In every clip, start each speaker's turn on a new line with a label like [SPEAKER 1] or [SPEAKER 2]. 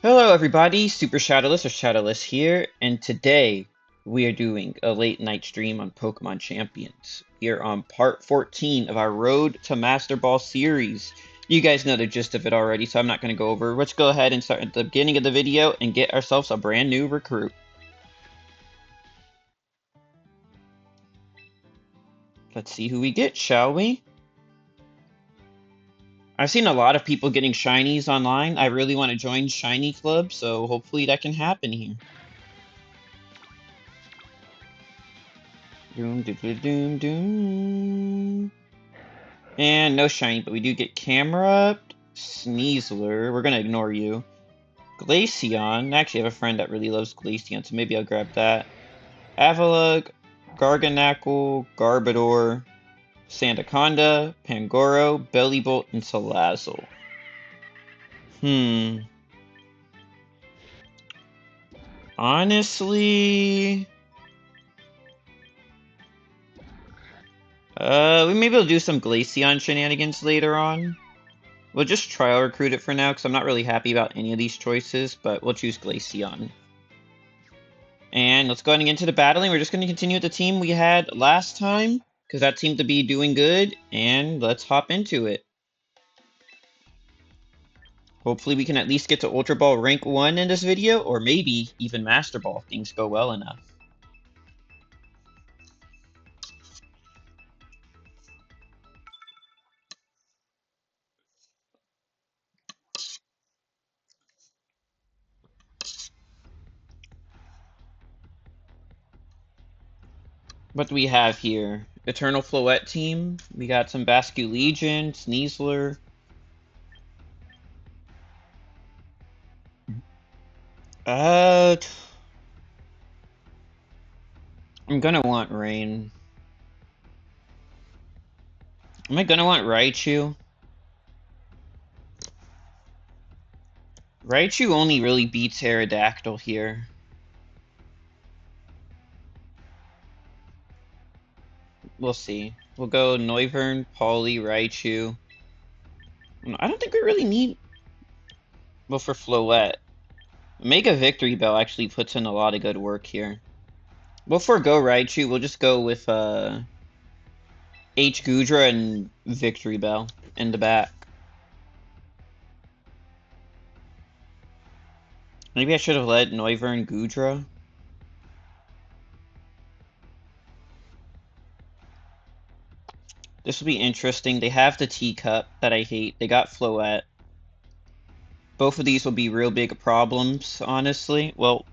[SPEAKER 1] Hello everybody, Super Shadowless or Shadowless here, and today we are doing a late night stream on Pokemon Champions. Here on part 14 of our Road to Master Ball series. You guys know the gist of it already, so I'm not going to go over. Let's go ahead and start at the beginning of the video and get ourselves a brand new recruit. Let's see who we get, shall we? I've seen a lot of people getting shinies online. I really want to join Shiny Club, so hopefully that can happen here. Doom, doom, doom, doom, doom. And no shiny, but we do get Camerupt, Sneasler. We're gonna ignore you. Glaceon. I actually have a friend that really loves Glaceon, so maybe I'll grab that. Avalugg, Garganacl, Garbodor, Sandaconda, Pangoro, Bellibolt, and Salazzle. Honestly... we maybe will do some Glaceon shenanigans later on. We'll just trial recruit it for now, because I'm not really happy about any of these choices, but we'll choose Glaceon. And let's go ahead and get into the battling. We're just going to continue with the team we had last time, because that seemed to be doing good, and let's hop into it. Hopefully we can at least get to Ultra Ball rank 1 in this video, or maybe even Master Ball if things go well enough. What do we have here? Eternal Floette team. We got some Basculegion, Sneasler. I'm gonna want Rain. Am I gonna want Raichu? Raichu only really beats Aerodactyl here. We'll see. We'll go Noivern, Polly, Raichu. I don't think we really need... Well, for Floette. Mega Victory Bell actually puts in a lot of good work here. We'll forego Raichu. We'll just go with H. Gudra and Victory Bell in the back. Maybe I should have led Noivern Gudra. This will be interesting. They have the Teacup that I hate. They got Floette. Both of these will be real big problems, honestly. Well,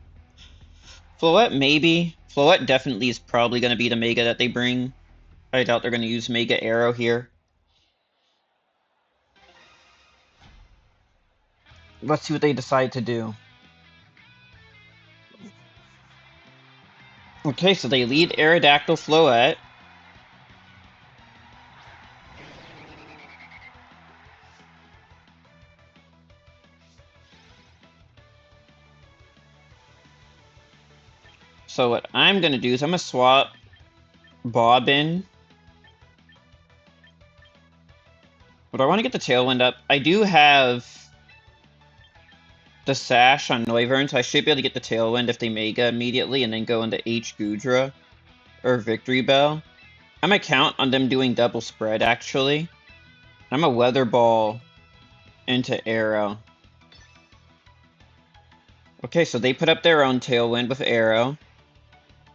[SPEAKER 1] Floette maybe. Floette definitely is probably going to be the Mega that they bring. I doubt they're going to use Mega Arrow here. Let's see what they decide to do. Okay, so they lead Aerodactyl Floette. So what I'm going to do is I'm going to swap Bobbin. But I want to get the Tailwind up. I do have the Sash on Noivern, so I should be able to get the Tailwind if they Mega immediately and then go into H. Gudra or Victory Bell. I'm going to count on them doing double spread, actually. I'm a Weather Ball into Arrow. Okay, so they put up their own Tailwind with Arrow.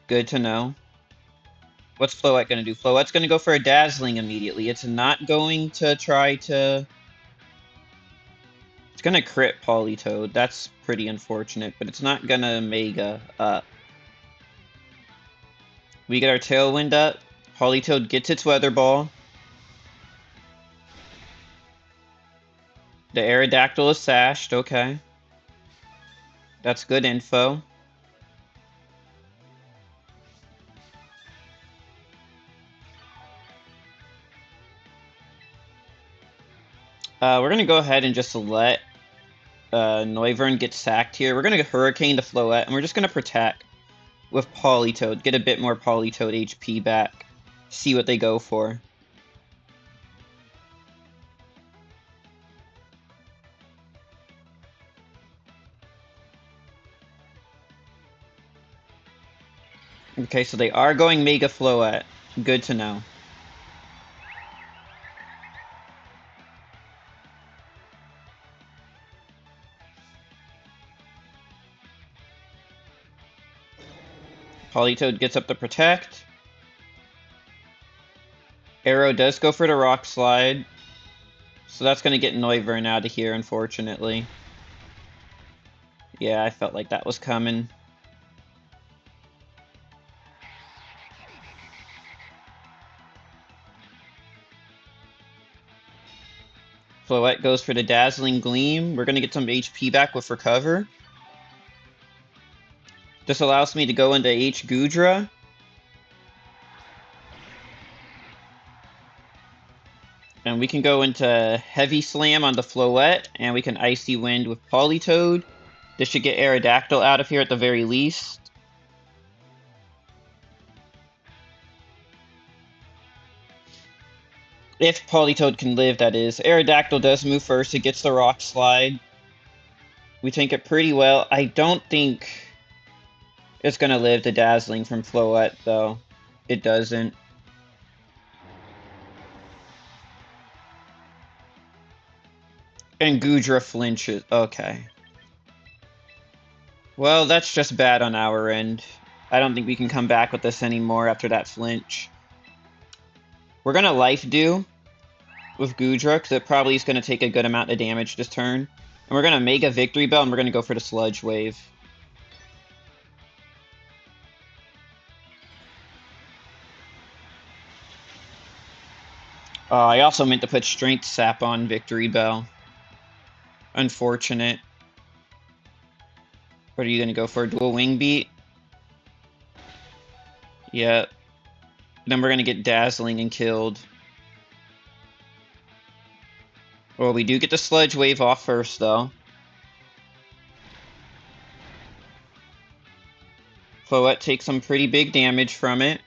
[SPEAKER 1] Good to know. What's Floette going to do? Floette's going to go for a Dazzling immediately. It's not going to try to... It's going to crit Politoed. That's pretty unfortunate, but it's not going to Mega up. We get our Tailwind up. Politoed gets its Weather Ball. The Aerodactyl is sashed. Okay. That's good info. We're going to go ahead and just let Noivern get sacked here. We're going to Hurricane the Floette, and we're just going to protect with Politoed. Get a bit more Politoed HP back. See what they go for. Okay, so they are going Mega Floette. Good to know. Politoed gets up to protect. Arrow does go for the Rock Slide. So that's going to get Noivern out of here, unfortunately. Yeah, I felt like that was coming. Floette goes for the Dazzling Gleam. We're going to get some HP back with Recover. This allows me to go into H Goodra. And we can go into Heavy Slam on the Floette, and we can Icy Wind with Politoed. This should get Aerodactyl out of here at the very least. If Politoed can live, that is. Aerodactyl does move first. It gets the Rock Slide. We tank it pretty well. I don't think it's going to live the Dazzling from Floette, though. It doesn't. And Goodra flinches. Okay. Well, that's just bad on our end. I don't think we can come back with this anymore after that flinch. We're going to Life Dew with Goodra, because it probably is going to take a good amount of damage this turn. And we're going to Mega Victory Bell, and we're going to go for the Sludge Wave. I also meant to put Strength Sap on Victory Bell. Unfortunate. What are you going to go for? Dual Wing Beat? Yep. Then we're going to get Dazzling and killed. Well, we do get the Sludge Wave off first, though. Floette takes some pretty big damage from it.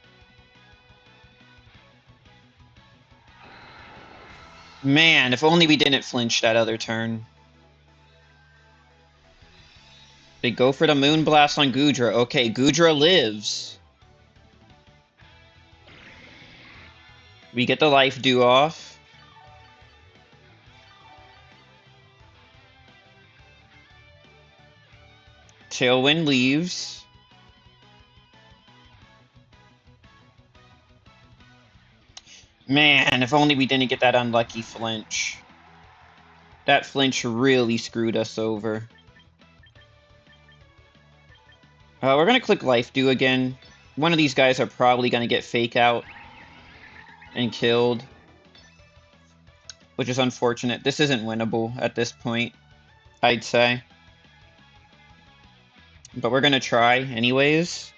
[SPEAKER 1] Man, if only we didn't flinch that other turn. They go for the Moonblast on Goodra. Okay, Goodra lives. We get the Life Dew off. Tailwind leaves. Man, if only we didn't get that unlucky flinch. That flinch really screwed us over. We're going to click Life Dew again. One of these guys are probably going to get Fake Out and killed, which is unfortunate. This isn't winnable at this point, I'd say. But we're going to try anyways.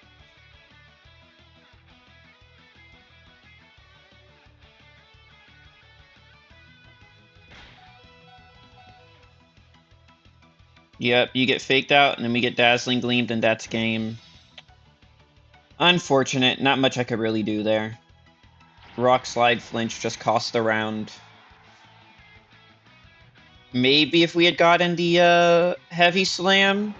[SPEAKER 1] Yep, you get Faked Out, and then we get Dazzling Gleamed, and that's game. Unfortunate. Not much I could really do there. Rock Slide flinch just cost the round. Maybe if we had gotten the Heavy Slam,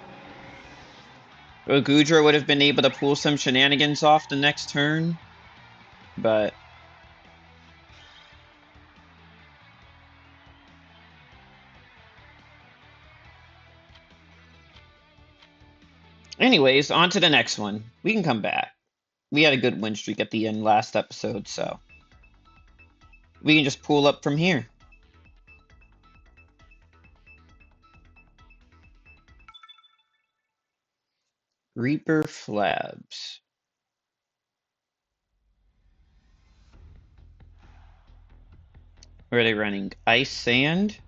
[SPEAKER 1] Goodra would have been able to pull some shenanigans off the next turn. But anyways, on to the next one. We can come back. We had a good win streak at the end last episode, so we can just pull up from here. Reaper Flabs. Where are they running? Ice Sand?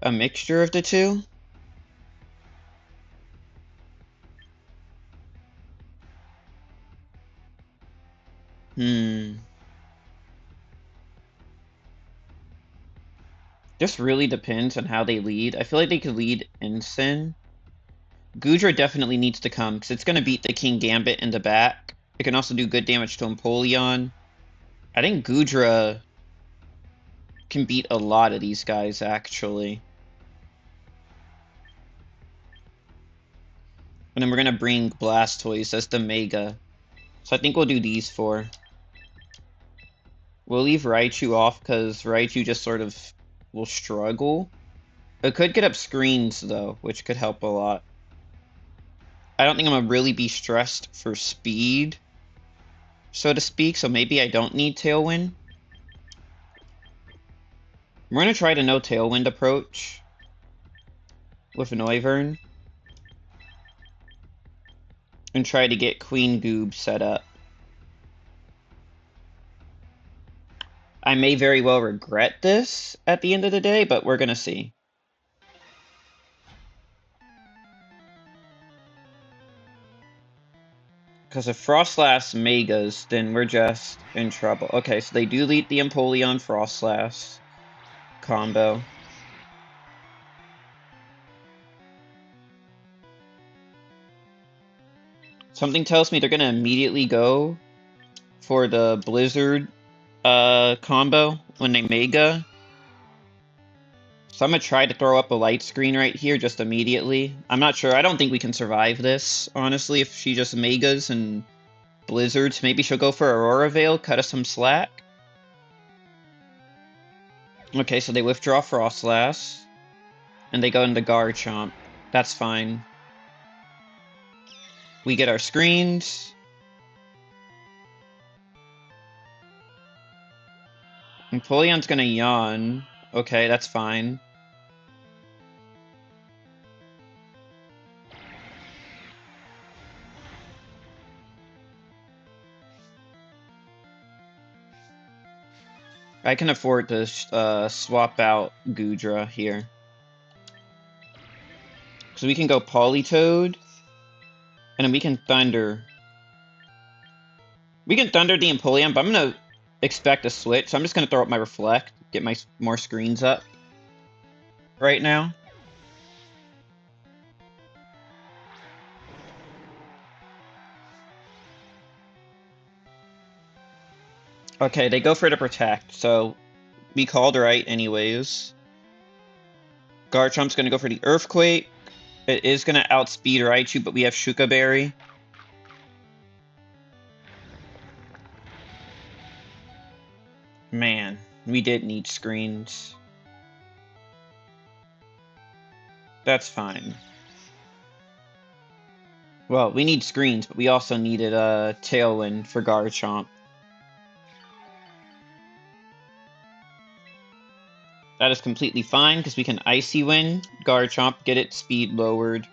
[SPEAKER 1] A mixture of the two? Just really depends on how they lead. I feel like they could lead Ensign. Goodra definitely needs to come, because it's going to beat the King Gambit in the back. It can also do good damage to Empoleon. I think Goodra can beat a lot of these guys, actually. And then we're going to bring Blastoise as the Mega. So I think we'll do these 4. We'll leave Raichu off because Raichu just sort of will struggle. It could get up screens though, which could help a lot. I don't think I'm gonna really be stressed for speed, so to speak, so maybe I don't need Tailwind. We're gonna try to no Tailwind approach with Noivern and try to get Queen Goob set up. I may very well regret this at the end of the day, but we're gonna see. Because if Frostlass Megas, then we're just in trouble. Okay, so they do lead the Empoleon Frostlass combo. Something tells me they're gonna immediately go for the Blizzard combo when they Mega. So I'm gonna try to throw up a light screen right here just immediately. I'm not sure. I don't think we can survive this, honestly, if she just Megas and Blizzards. Maybe she'll go for Aurora Veil, cut us some slack. Okay, so they withdraw Frostlass. And they go into Garchomp. That's fine. We get our screens. Empoleon's gonna yawn. Okay, that's fine. I can afford to swap out Goodra here. So we can go Politoed. And then we can Thunder. We can Thunder the Empoleon, but I'm gonna expect a switch. So I'm just gonna throw up my Reflect. Get my more screens up. Right now. Okay, they go for the Protect. So we called right anyways. Garchomp's gonna go for the Earthquake. It is gonna outspeed Raichu, but we have Shuka Berry. Man, we did need screens. That's fine. Well, we need screens, but we also needed a Tailwind for Garchomp. That is completely fine, because we can Icy Wind Garchomp, get its speed lowered.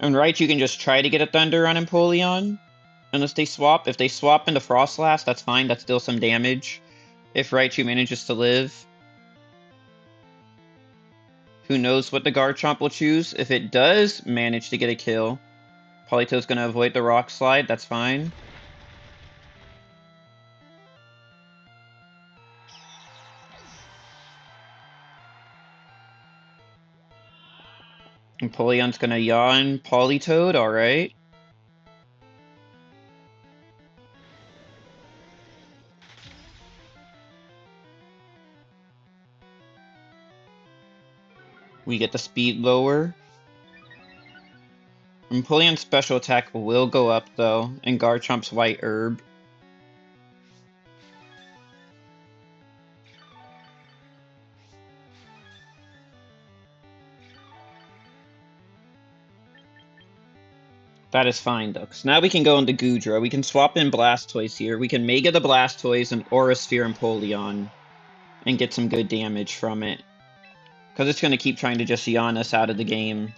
[SPEAKER 1] And Raichu can just try to get a Thunder on Empoleon, unless they swap. If they swap into Frostlass, that's fine, that's still some damage. If Raichu manages to live. Who knows what the Garchomp will choose. If it does manage to get a kill, Politoed's gonna avoid the Rock Slide, that's fine. Empoleon's gonna yawn Politoed, alright. We get the speed lower. Empoleon's special attack will go up though, and Garchomp's White Herb. That is fine though, because now we can go into Goodra. We can swap in Blastoise here. We can Mega the Blastoise and Aura Sphere Empoleon and get some good damage from it. Because it's going to keep trying to just yawn us out of the game.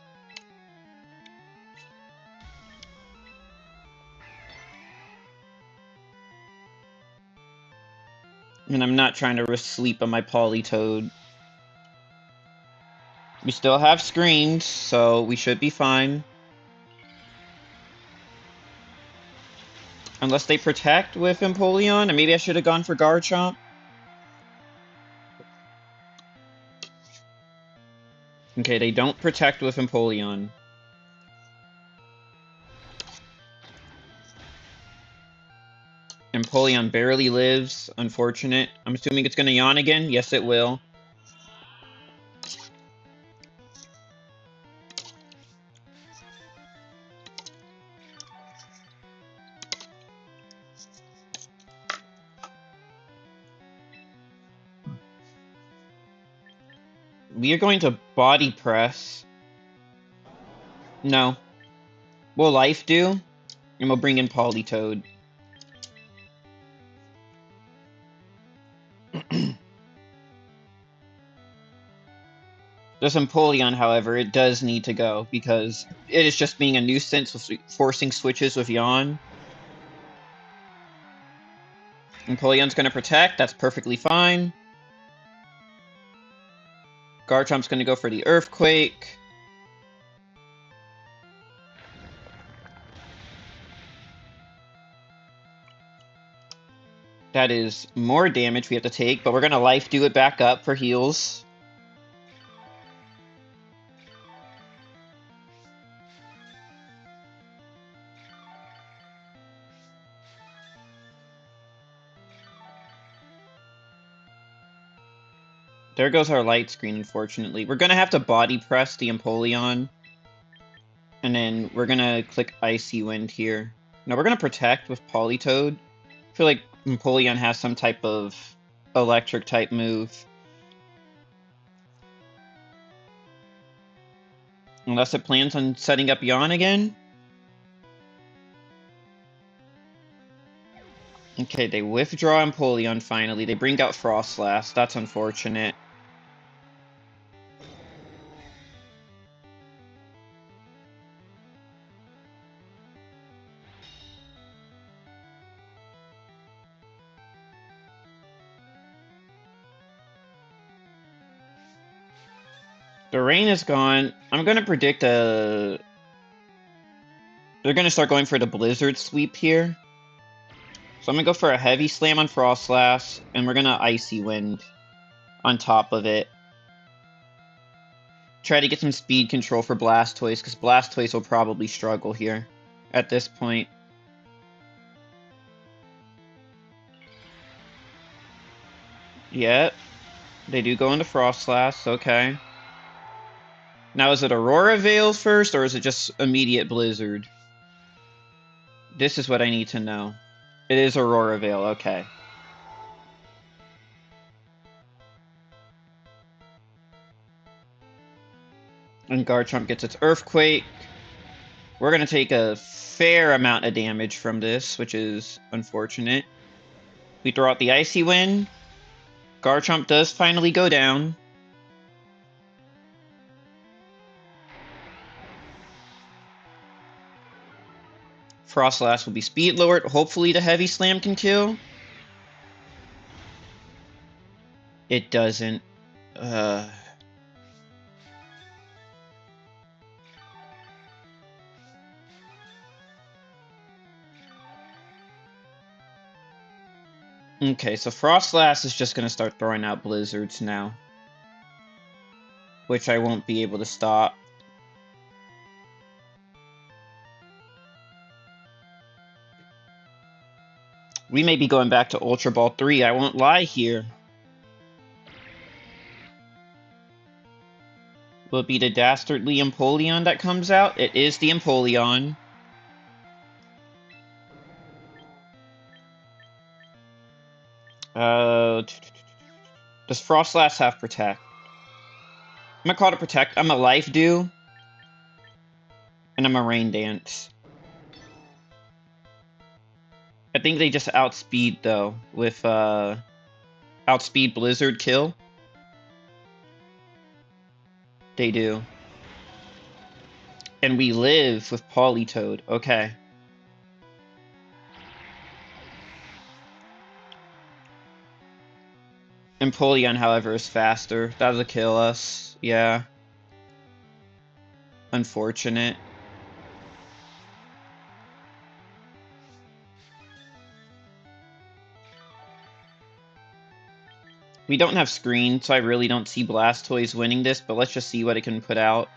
[SPEAKER 1] And I'm not trying to risk sleep on my Politoed. We still have screens, so we should be fine. Unless they protect with Empoleon, and maybe I should have gone for Garchomp. Okay, they don't protect with Empoleon. Empoleon barely lives. Unfortunate. I'm assuming it's going to yawn again. Yes, it will. We are going to body press. No. We'll life do, and we'll bring in Politoed. This Empoleon, however, it does need to go, because it is just being a nuisance with forcing switches with Yawn. Empoleon's gonna protect, that's perfectly fine. Garchomp's gonna go for the Earthquake. That is more damage we have to take, but we're gonna life do it back up for heals. There goes our light screen, unfortunately. We're gonna have to body press the Empoleon. And then we're gonna click Icy Wind here. Now we're gonna protect with Politoed. I feel like Empoleon has some type of electric type move. Unless it plans on setting up Yawn again. Okay, they withdraw Empoleon finally. They bring out Frostlass. That's unfortunate. The rain is gone. I'm gonna predict a... They're gonna start going for the Blizzard sweep here. So I'm gonna go for a Heavy Slam on Frostlass, and we're gonna Icy Wind on top of it. Try to get some speed control for Blastoise, because Blastoise will probably struggle here at this point. Yep. They do go into Frostlass, okay. Now, is it Aurora Veil first, or is it just immediate Blizzard? This is what I need to know. It is Aurora Veil, okay. And Garchomp gets its Earthquake. We're going to take a fair amount of damage from this, which is unfortunate. We throw out the Icy Wind. Garchomp does finally go down. Frostlass will be speed lowered. Hopefully the Heavy Slam can kill. It doesn't. Okay, so Frostlass is just going to start throwing out Blizzards now. Which I won't be able to stop. We may be going back to Ultra Ball 3, I won't lie here. Will it be the Dastardly Empoleon that comes out? It is the Empoleon. Does Frostlass have Protect? I'm gonna call it Protect. I'm a Life Dew. And I'm a Rain Dance. I think they just outspeed, though, with, outspeed Blizzard kill. They do. And we live with Politoed. Okay. Empoleon, however, is faster. That'll kill us. Yeah. Unfortunate. We don't have screen, so I really don't see Blastoise winning this, but let's just see what it can put out.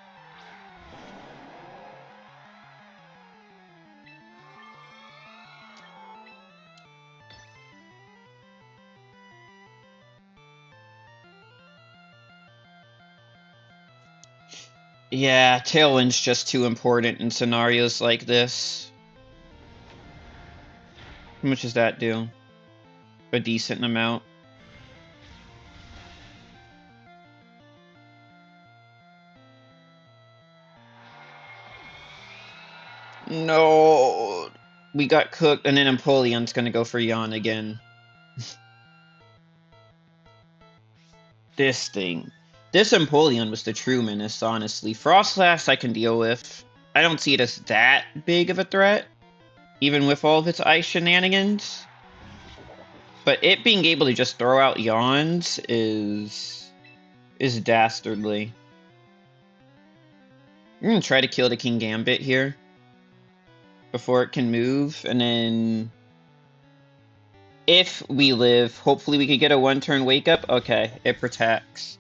[SPEAKER 1] Yeah, Tailwind's just too important in scenarios like this. How much does that do? A decent amount. No. We got cooked, and then Empoleon's gonna go for Yon again. This thing. This Empoleon was the true menace, honestly. Frostlass I can deal with. I don't see it as that big of a threat, even with all of its ice shenanigans. But it being able to just throw out Yawns is dastardly. I'm gonna try to kill the Kingambit here before it can move, and then if we live, hopefully we could get a one-turn wake-up. Okay, it protects.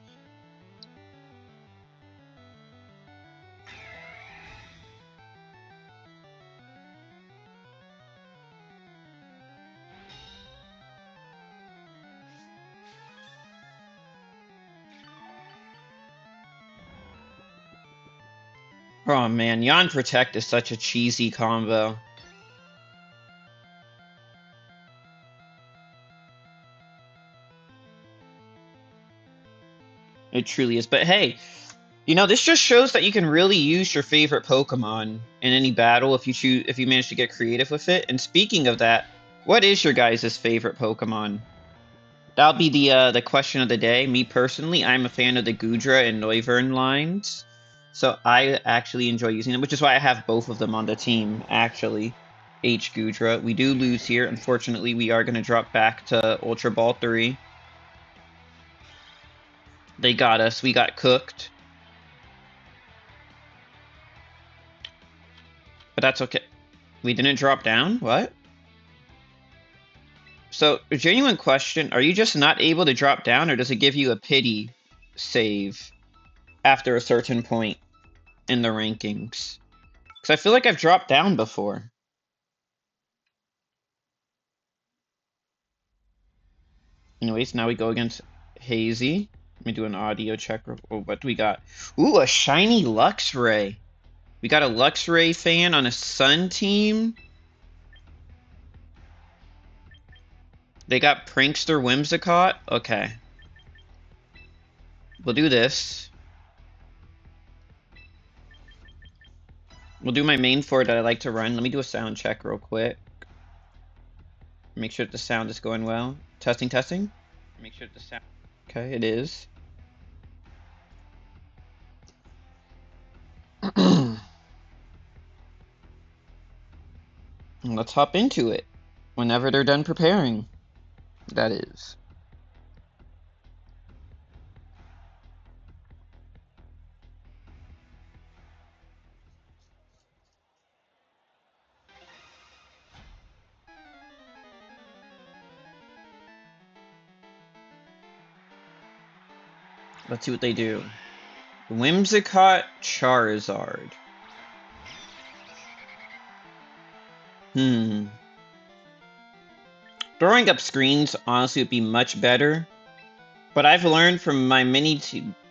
[SPEAKER 1] Oh man, Yon Protect is such a cheesy combo. It truly is. But hey, you know, this just shows that you can really use your favorite Pokemon in any battle if you manage to get creative with it. And speaking of that, what is your guys' favorite Pokemon? That'll be the question of the day. Me personally, I'm a fan of the Goodra and Noivern lines. So I actually enjoy using them, which is why I have both of them on the team, actually. H Goodra. We do lose here. Unfortunately, we are going to drop back to Ultra Ball 3. They got us. We got cooked. But that's okay. We didn't drop down? What? So, a genuine question, are you just not able to drop down, or does it give you a pity save after a certain point in the rankings? Because I feel like I've dropped down before. Anyways, now we go against Hazy. Let me do an audio check. Oh, what do we got? Ooh, a shiny Luxray. We got a Luxray fan on a Sun team. They got Prankster Whimsicott. Okay. We'll do this. We'll do my main four that I like to run. Let me do a sound check real quick. Make sure that the sound is going well. Testing, testing. Make sure that the sound... Okay, it is. Let's hop into it. Whenever they're done preparing. That is. Let's see what they do. Whimsicott Charizard. Throwing up screens honestly would be much better. But I've learned from my many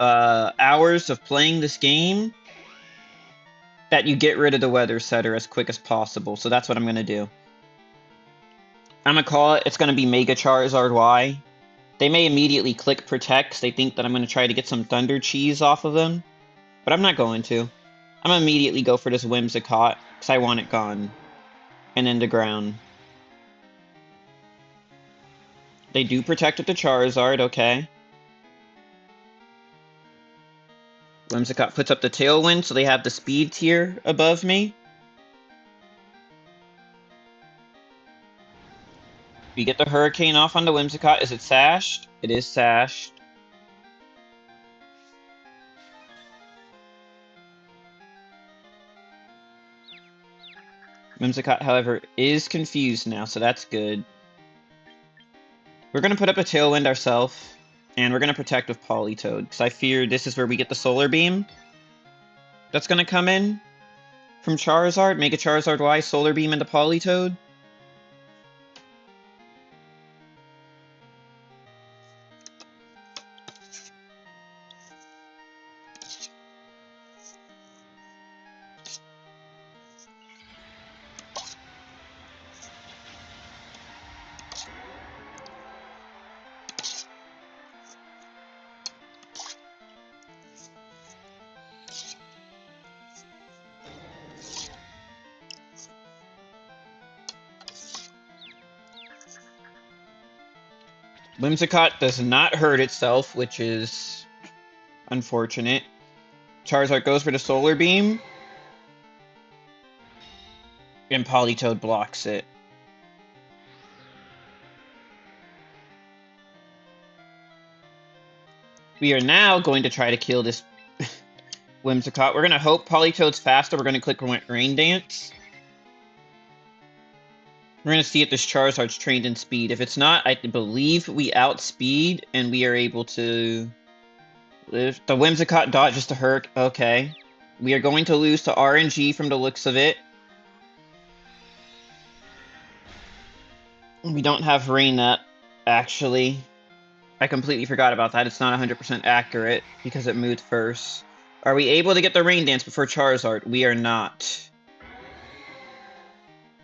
[SPEAKER 1] hours of playing this game that you get rid of the weather setter as quick as possible. So that's what I'm going to do. I'm going to call it. It's going to be Mega Charizard Y. They may immediately click Protect because they think that I'm going to try to get some Thunder Cheese off of them. But I'm not going to. I'm going to immediately go for this Whimsicott because I want it gone. And into ground. They do protect with the Charizard, okay. Whimsicott puts up the Tailwind, so they have the speed tier above me. We get the Hurricane off on the Whimsicott. Is it sashed? It is sashed. Whimsicott, however, is confused now, so that's good. We're going to put up a Tailwind ourselves, and we're going to protect with Politoed, because I fear this is where we get the Solar Beam that's going to come in from Charizard. Mega Charizard Y, Solar Beam into Politoed. Whimsicott does not hurt itself, which is unfortunate. Charizard goes for the Solar Beam. And Politoed blocks it. We are now going to try to kill this Whimsicott. We're going to hope Politoed's faster. We're going to click Rain Dance. We're going to see if this Charizard's trained in speed. If it's not, I believe we outspeed and we are able to live. The Whimsicott dodges the Herc. Okay. We are going to lose to RNG from the looks of it. We don't have Rain Up, actually. I completely forgot about that. It's not 100% accurate because it moved first. Are we able to get the Rain Dance before Charizard? We are not.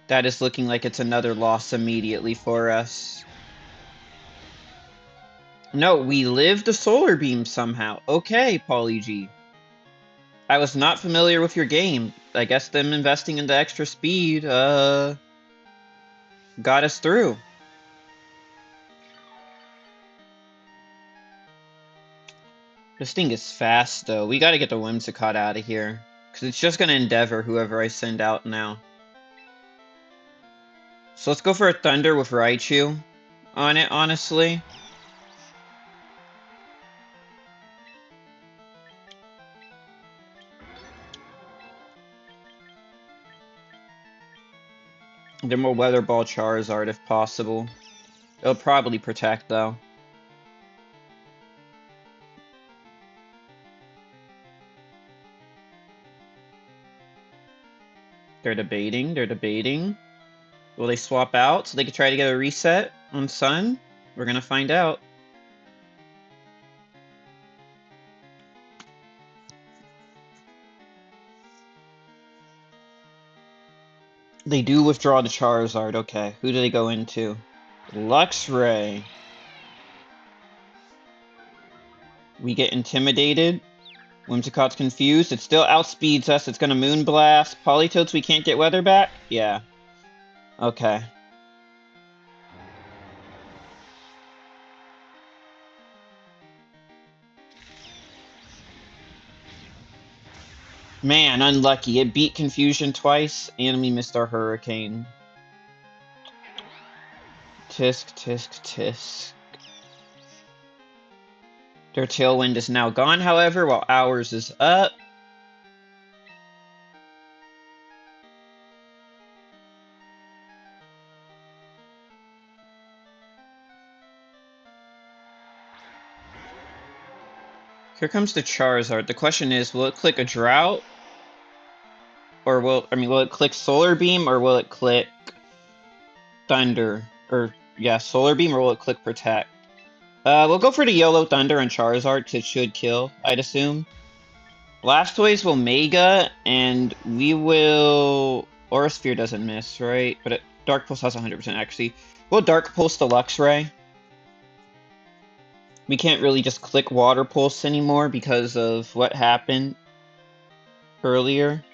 [SPEAKER 1] That is looking like it's another loss immediately for us. No, we lived the Solar Beam somehow. Okay, Polyg. I was not familiar with your game. I guess them investing in the extra speed, got us through. This thing is fast, though. We gotta get the Whimsicott out of here. Because it's just gonna Endeavor whoever I send out now. So let's go for a Thunder with Raichu on it, honestly. Then we'll Weather Ball Charizard if possible. It'll probably protect, though. They're debating. Will they swap out so they could try to get a reset on Sun? We're gonna find out. They do withdraw the Charizard, okay. Who do they go into? Luxray. We get intimidated. Whimsicott's confused. It still outspeeds us. It's gonna Moonblast. Politoads, we can't get weather back? Yeah. Okay. Man, unlucky. It beat Confusion twice, and we missed our Hurricane. Tisk. Their Tailwind is now gone, however, while ours is up. Here comes the Charizard. The question is, will it click a Drought? Or will it click Solar Beam, or will it click Thunder? Or, yeah, Solar Beam, or will it click Protect? We'll go for the YOLO Thunder on Charizard, because it should kill, I'd assume. Blastoise will Mega, and we will... Aura Sphere doesn't miss, right? But Dark Pulse has 100% accuracy. We'll Dark Pulse the Luxray. We can't really just click Water Pulse anymore because of what happened earlier.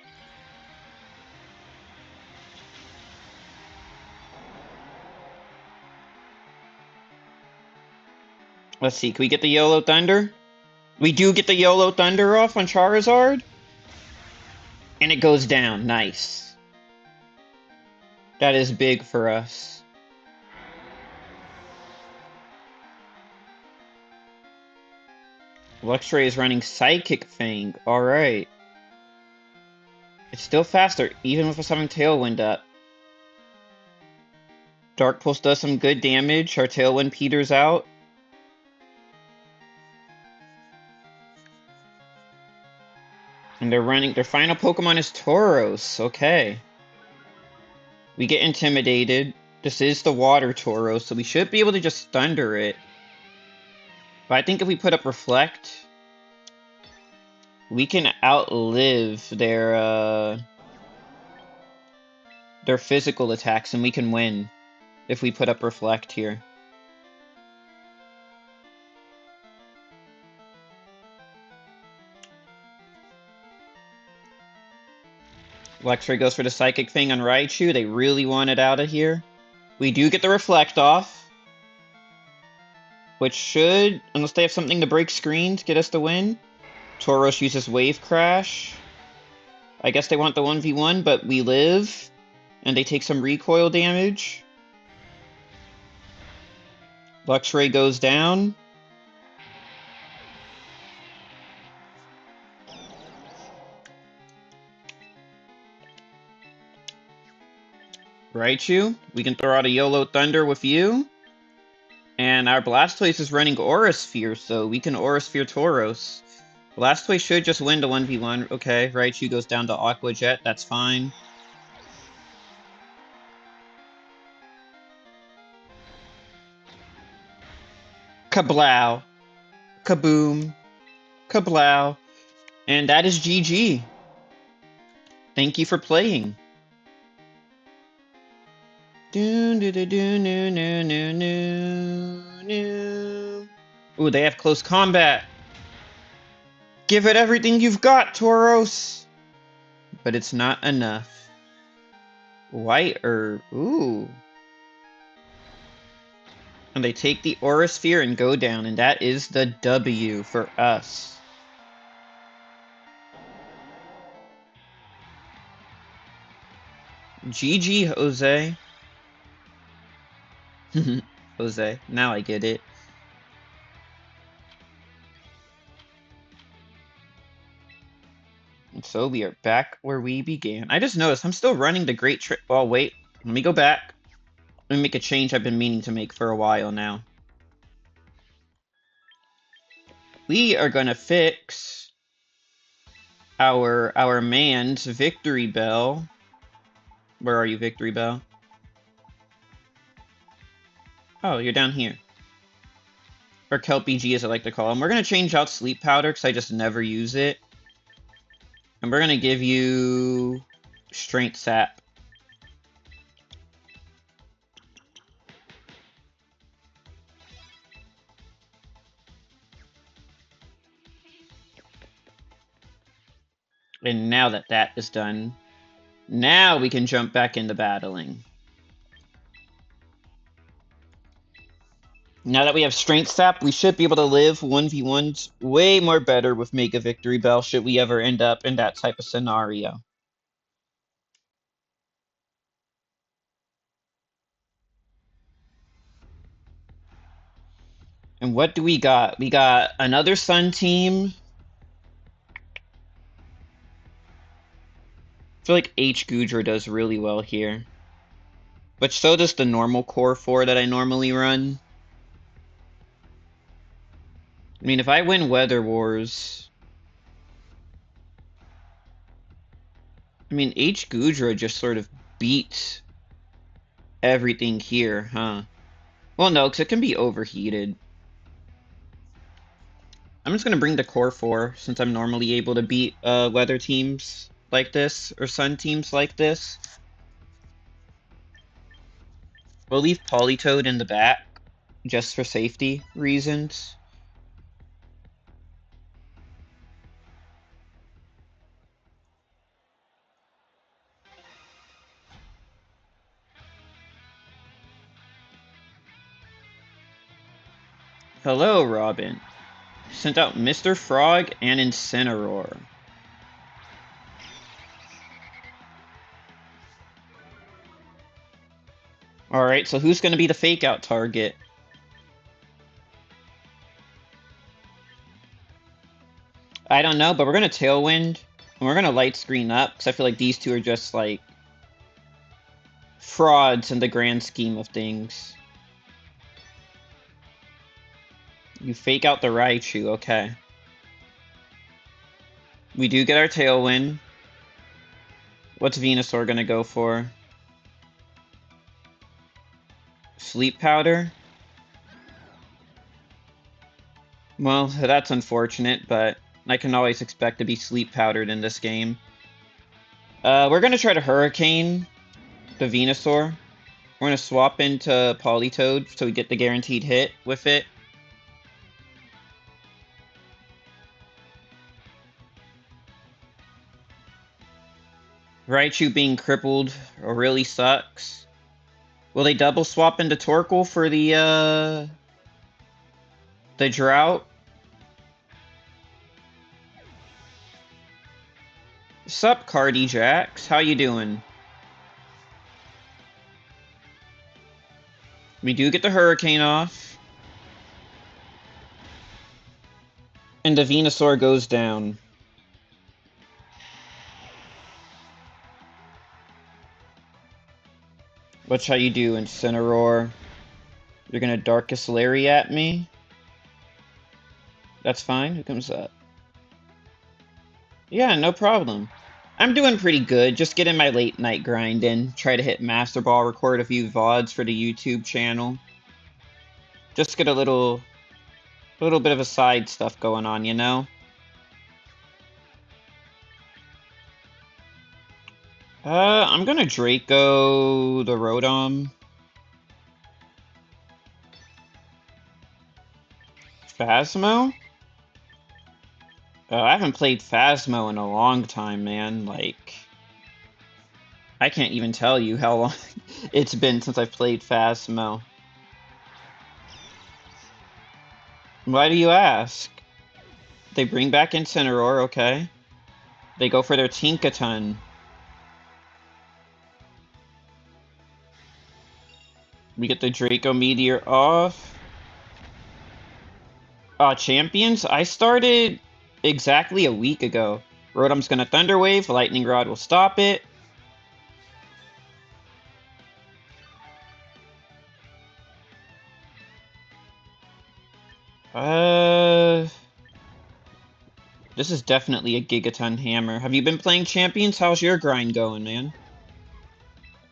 [SPEAKER 1] Let's see, can we get the YOLO Thunder? We do get the YOLO Thunder off on Charizard. And it goes down, nice. That is big for us. Luxray is running Psychic Fang, alright. It's still faster, even with us having Tailwind up. Dark Pulse does some good damage, our Tailwind peters out. And they're running, their final Pokemon is Tauros, okay. We get intimidated. This is the Water Tauros, so we should be able to just Thunder it. But I think if we put up Reflect, we can outlive their physical attacks, and we can win if we put up Reflect here. Luxray goes for the Psychic Fang on Raichu. They really want it out of here. We do get the Reflect off. which should, unless they have something to break screens, get us the win. Tauros uses Wave Crash. I guess they want the 1v1, but we live, and they take some recoil damage. Luxray goes down. Raichu, we can throw out a YOLO Thunder with you. And our Blastoise is running Aura Sphere, so we can Aura Sphere Tauros. Blastoise should just win the 1v1. Okay, Raichu goes down to Aqua Jet, that's fine. Kablow. Kaboom. Kablow. And that is GG. Thank you for playing. Ooh, they have close combat. Give it everything you've got, Tauros. But it's not enough. White Herb. Ooh. And they take the Aura Sphere and go down, and that is the W for us. GG, Jose. Jose, now I get it. And so we are back where we began. I just noticed I'm still running the Great Trick. Oh, wait. Let me go back. Let me make a change I've been meaning to make for a while now. We are gonna fix our man's Victory Bell. Where are you, Victory Bell? Oh, you're down here. Or Kelpie G, as I like to call him. We're gonna change out Sleep Powder, because I just never use it. And we're gonna give you Strength Sap. And now that that is done, now we can jump back into battling. Now that we have Strength Sap, we should be able to live 1v1s way more better with Mega Victory Bell should we ever end up in that type of scenario. And what do we got? We got another Sun team. I feel like H. Goodra does really well here. But so does the normal Core 4 that I normally run. I mean, if I win Weather Wars... I mean, H. Goodra just sort of beats everything here, huh? Well, no, because it can be overheated. I'm just going to bring the Core 4, since I'm normally able to beat weather teams like this, or sun teams like this. We'll leave Politoed in the back, just for safety reasons. Hello, Robin. Sent out Mr. Frog and Incineroar. Alright, so who's going to be the fake-out target? I don't know, but we're going to Tailwind, and we're going to Light Screen up, because I feel like these two are just, like, frauds in the grand scheme of things. You fake out the Raichu, okay. We do get our Tailwind. What's Venusaur going to go for? Sleep Powder? Well, that's unfortunate, but I can always expect to be sleep powdered in this game. We're going to try to Hurricane the Venusaur. We're going to swap into Politoed so we get the guaranteed hit with it. Raichu being crippled really sucks. Will they double swap into Torkoal for the The drought. Sup, Cardi Jax? How you doing? We do get the Hurricane off. And the Venusaur goes down. Watch how you do, Incineroar. You're gonna Darkest Larry at me? That's fine. Who comes up? Yeah, no problem. I'm doing pretty good. Just getting my late night grind in. Try to hit Master Ball, record a few VODs for the YouTube channel. Just get a little bit of a side stuff going on, you know? I'm gonna Draco the Rotom. Phasmo? I haven't played Phasmo in a long time, man. Like, I can't even tell you how long it's been since I've played Phasmo. Why do you ask? They bring back Incineroar, okay. They go for their Tinkaton. We get the Draco Meteor off. Champions? I started exactly a week ago. Rotom's gonna Thunder Wave, Lightning Rod will stop it. This is definitely a Gigaton Hammer. Have you been playing Champions? How's your grind going, man?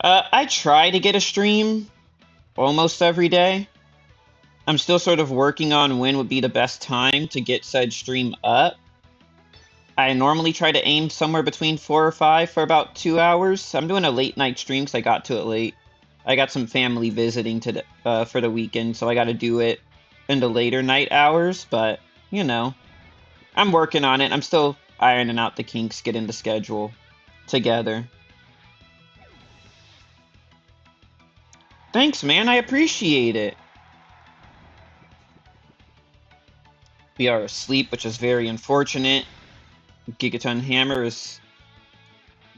[SPEAKER 1] I try to get a stream almost every day. I'm still sort of working on when would be the best time to get said stream up. I normally try to aim somewhere between 4 or 5 for about 2 hours. I'm doing a late night stream because I got to it late. I got some family visiting for the weekend, so I got to do it in the later night hours, but, you know, I'm working on it. I'm still ironing out the kinks, getting the schedule together. Thanks, man. I appreciate it. We are asleep, which is very unfortunate. Gigaton Hammer is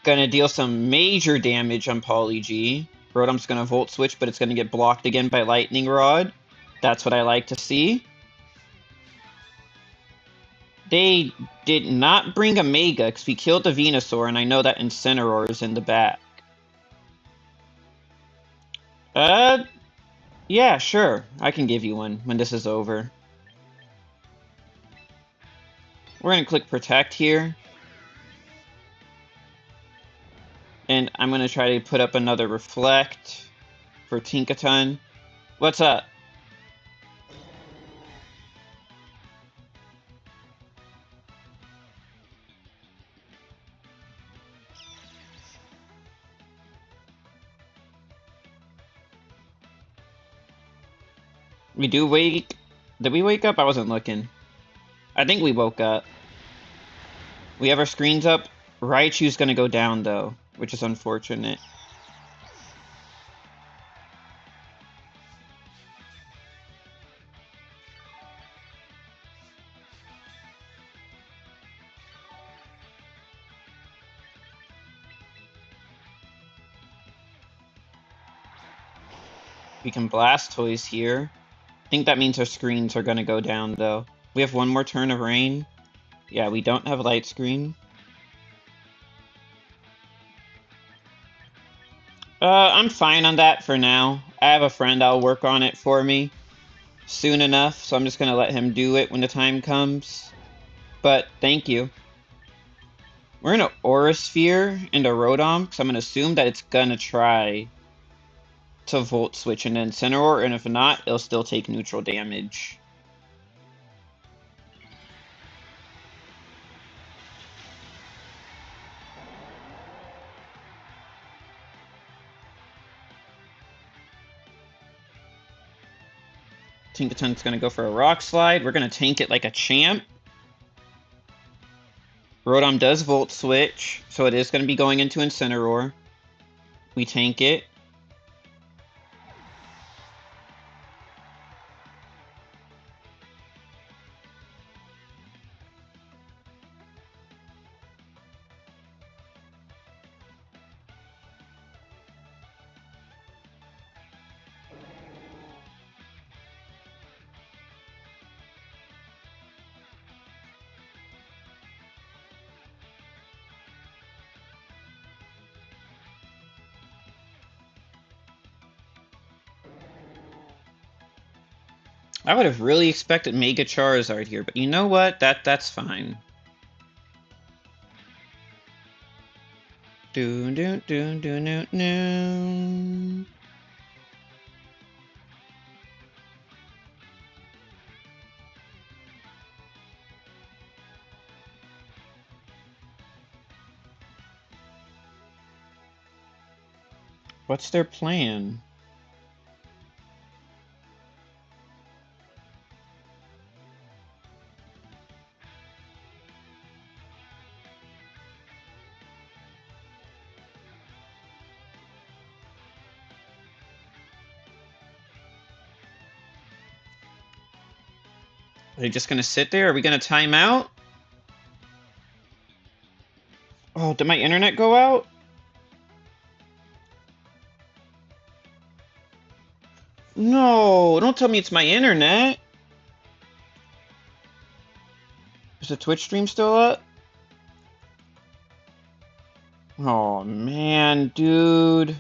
[SPEAKER 1] gonna deal some major damage on Poly-G. Rotom's gonna Volt Switch, but it's gonna get blocked again by Lightning Rod. That's what I like to see. They did not bring a Mega, because we killed the Venusaur, and I know that Incineroar is in the back. Yeah, sure. I can give you one when this is over. We're gonna click Protect here. And I'm gonna try to put up another Reflect for Tinkaton. What's up? We do wake... Did we wake up? I wasn't looking. I think we woke up. We have our screens up. Raichu's gonna go down, though, which is unfortunate. We can Blastoise here. I think that means our screens are gonna go down, though. We have one more turn of rain. Yeah, we don't have Light Screen. I'm fine on that for now. I have a friend that'll work on it for me soon enough, so I'm just gonna let him do it when the time comes. But thank you. We're in an Aura Sphere and a Rotom, because I'm gonna assume that it's gonna try to Volt Switch and Incineroar, and if not, it'll still take neutral damage. Tinkaton's gonna go for a Rock Slide. We're gonna tank it like a champ. Rotom does Volt Switch, so it is gonna be going into Incineroar. We tank it. I would have really expected Mega Charizard here, but you know what? That's fine. Do do do do do do. What's their plan? Are they just gonna sit there? Are we gonna time out? Oh, did my internet go out? No, don't tell me it's my internet. Is the Twitch stream still up? Oh man, dude.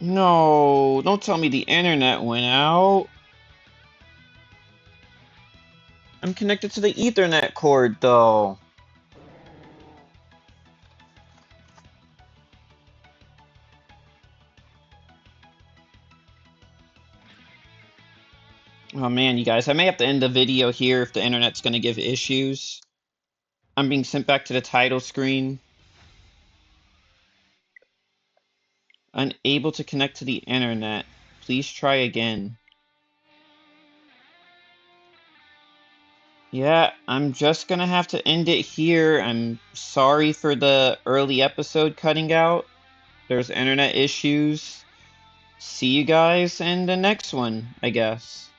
[SPEAKER 1] No, don't tell me the internet went out. I'm connected to the Ethernet cord though. Oh man, you guys, I may have to end the video here if the internet's gonna give issues. I'm being sent back to the title screen. Unable to connect to the internet. Please try again. Yeah, I'm just gonna have to end it here. I'm sorry for the early episode cutting out. There's internet issues. See you guys in the next one, I guess.